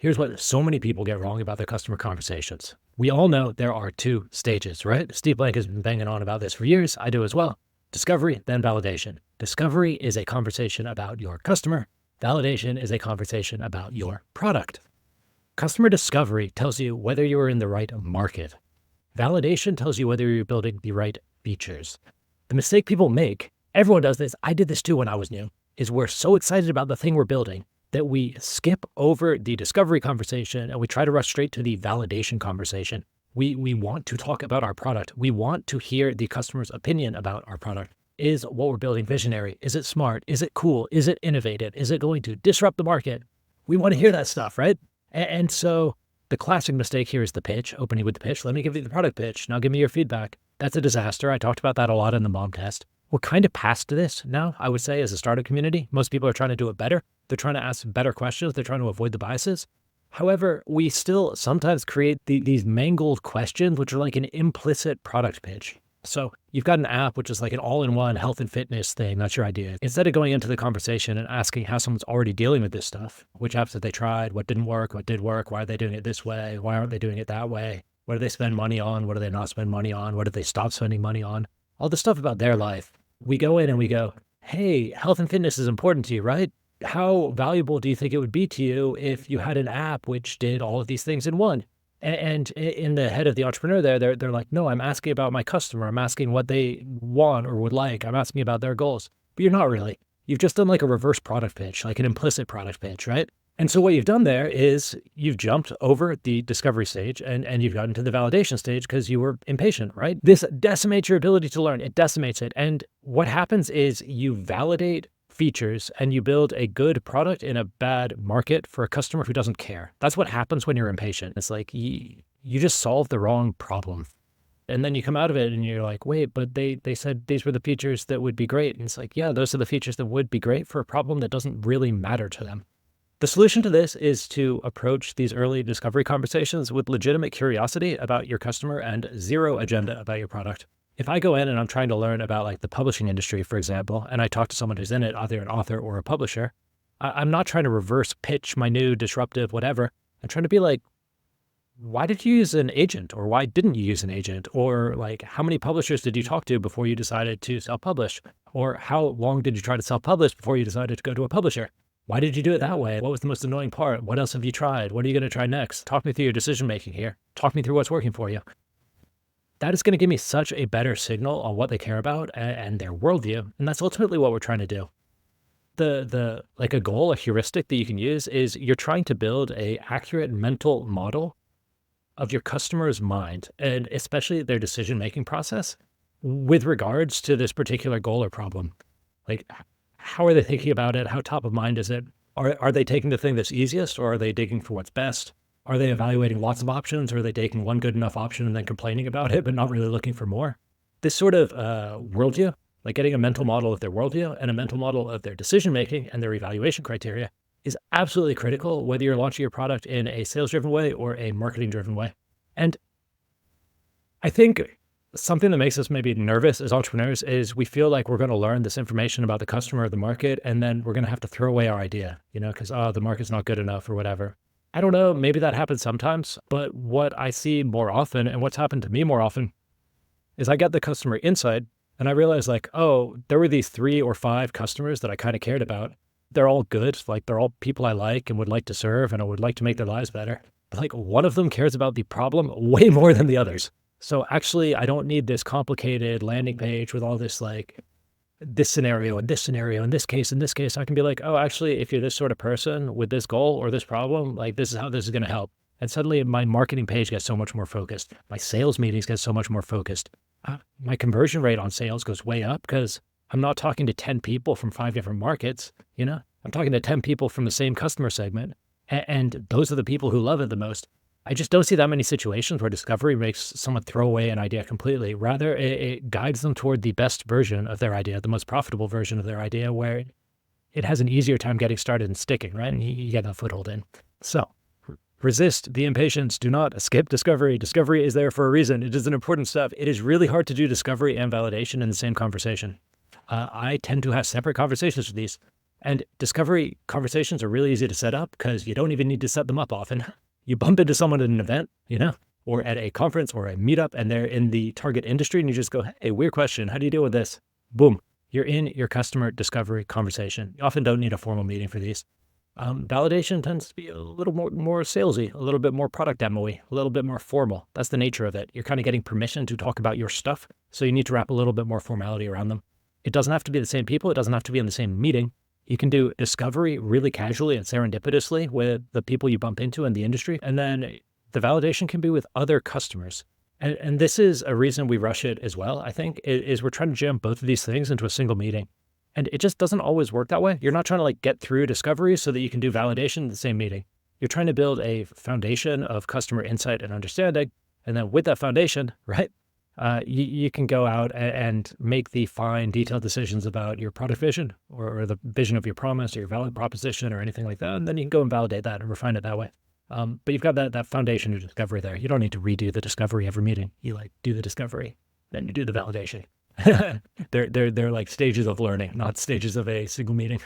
Here's what so many people get wrong about their customer conversations. We all know there are two stages, right? Steve Blank has been banging on about this for years. I do as well. Discovery, then validation. Discovery is a conversation about your customer. Validation is a conversation about your product. Customer discovery tells you whether you are in the right market. Validation tells you whether you're building the right features. The mistake people make, everyone does this, I did this too when I was new, is we're so excited about the thing we're building that we skip over the discovery conversation and we try to rush straight to the validation conversation. We want to talk about our product. We want to hear the customer's opinion about our product. Is what we're building visionary? Is it smart? Is it cool? Is it innovative? Is it going to disrupt the market? We want to hear that stuff, right? And so the classic mistake here is the pitch, opening with the pitch. Let me give you the product pitch. Now give me your feedback. That's a disaster. I talked about that a lot in the mom test. We're kind of past this now, I would say, as a startup community. Most people are trying to do it better. They're trying to ask better questions. They're trying to avoid the biases. However, we still sometimes create these mangled questions, which are like an implicit product pitch. So you've got an app, which is like an all-in-one health and fitness thing. That's your idea. Instead of going into the conversation and asking how someone's already dealing with this stuff, which apps have they tried, what didn't work, what did work, why are they doing it this way, why aren't they doing it that way, what do they spend money on, what do they not spend money on, what did they stop spending money on, all the stuff about their life. We go in and we go, hey, health and fitness is important to you, right? How valuable do you think it would be to you if you had an app which did all of these things in one? And in the head of the entrepreneur there, they're like, no, I'm asking about my customer. I'm asking what they want or would like. I'm asking about their goals. But you're not really. You've just done like a reverse product pitch, like an implicit product pitch, right? And so what you've done there is you've jumped over the discovery stage and you've gotten to the validation stage because you were impatient, right? This decimates your ability to learn. It decimates it. And what happens is you validate features and you build a good product in a bad market for a customer who doesn't care. That's what happens when you're impatient. It's like you just solved the wrong problem. And then you come out of it and you're like, wait, but they said these were the features that would be great. And it's like, yeah, those are the features that would be great for a problem that doesn't really matter to them. The solution to this is to approach these early discovery conversations with legitimate curiosity about your customer and zero agenda about your product. If I go in and I'm trying to learn about like the publishing industry, for example, and I talk to someone who's in it, either an author or a publisher, I'm not trying to reverse pitch my new disruptive whatever. I'm trying to be like, why did you use an agent? Or why didn't you use an agent? Or like, how many publishers did you talk to before you decided to self-publish? Or how long did you try to self-publish before you decided to go to a publisher? Why did you do it that way? What was the most annoying part? What else have you tried? What are you going to try next? Talk me through your decision-making here. Talk me through what's working for you. That is going to give me such a better signal on what they care about and their worldview. And that's ultimately what we're trying to do. Like a goal, a heuristic that you can use is you're trying to build a accurate mental model of your customer's mind and especially their decision-making process with regards to this particular goal or problem. Like, how are they thinking about it? How top of mind is it? Are they taking the thing that's easiest or are they digging for what's best? Are they evaluating lots of options or are they taking one good enough option and then complaining about it, but not really looking for more? This sort of worldview, like getting a mental model of their worldview and a mental model of their decision-making and their evaluation criteria is absolutely critical, whether you're launching your product in a sales-driven way or a marketing-driven way. And I think something that makes us maybe nervous as entrepreneurs is we feel like we're going to learn this information about the customer or the market, and then we're going to have to throw away our idea, because, the market's not good enough or whatever. I don't know, maybe that happens sometimes, but what I see more often and what's happened to me more often is I get the customer insight and I realize like, oh, there were these 3 or 5 customers that I kind of cared about. They're all good. Like they're all people I like and would like to serve and I would like to make their lives better. But like one of them cares about the problem way more than the others. So actually I don't need this complicated landing page with all this like this scenario and this scenario, in this case, I can be like, oh, actually, if you're this sort of person with this goal or this problem, like this is how this is going to help. And suddenly my marketing page gets so much more focused. My sales meetings get so much more focused. My conversion rate on sales goes way up because I'm not talking to 10 people from 5 different markets, I'm talking to 10 people from the same customer segment. And those are the people who love it the most. I just don't see that many situations where discovery makes someone throw away an idea completely. Rather, it guides them toward the best version of their idea, the most profitable version of their idea, where it has an easier time getting started and sticking, right? And you get that foothold in. So resist the impatience. Do not skip discovery. Discovery is there for a reason. It is an important step. It is really hard to do discovery and validation in the same conversation. I tend to have separate conversations for these. And discovery conversations are really easy to set up because you don't even need to set them up often. You bump into someone at an event, or at a conference or a meetup, and they're in the target industry, and you just go, hey, weird question. How do you deal with this? Boom. You're in your customer discovery conversation. You often don't need a formal meeting for these. Validation tends to be a little more salesy, a little bit more product demo-y, a little bit more formal. That's the nature of it. You're kind of getting permission to talk about your stuff, so you need to wrap a little bit more formality around them. It doesn't have to be the same people. It doesn't have to be in the same meeting. You can do discovery really casually and serendipitously with the people you bump into in the industry, and then the validation can be with other customers. And this is a reason we rush it as well, I think, is we're trying to jam both of these things into a single meeting. And it just doesn't always work that way. You're not trying to get through discovery so that you can do validation in the same meeting. You're trying to build a foundation of customer insight and understanding. And then with that foundation, right, you can go out and make the fine, detailed decisions about your product vision or the vision of your promise or your value proposition or anything like that. And then you can go and validate that and refine it that way. But you've got that foundation of discovery there. You don't need to redo the discovery every meeting. You do the discovery, then you do the validation. They're like stages of learning, not stages of a single meeting.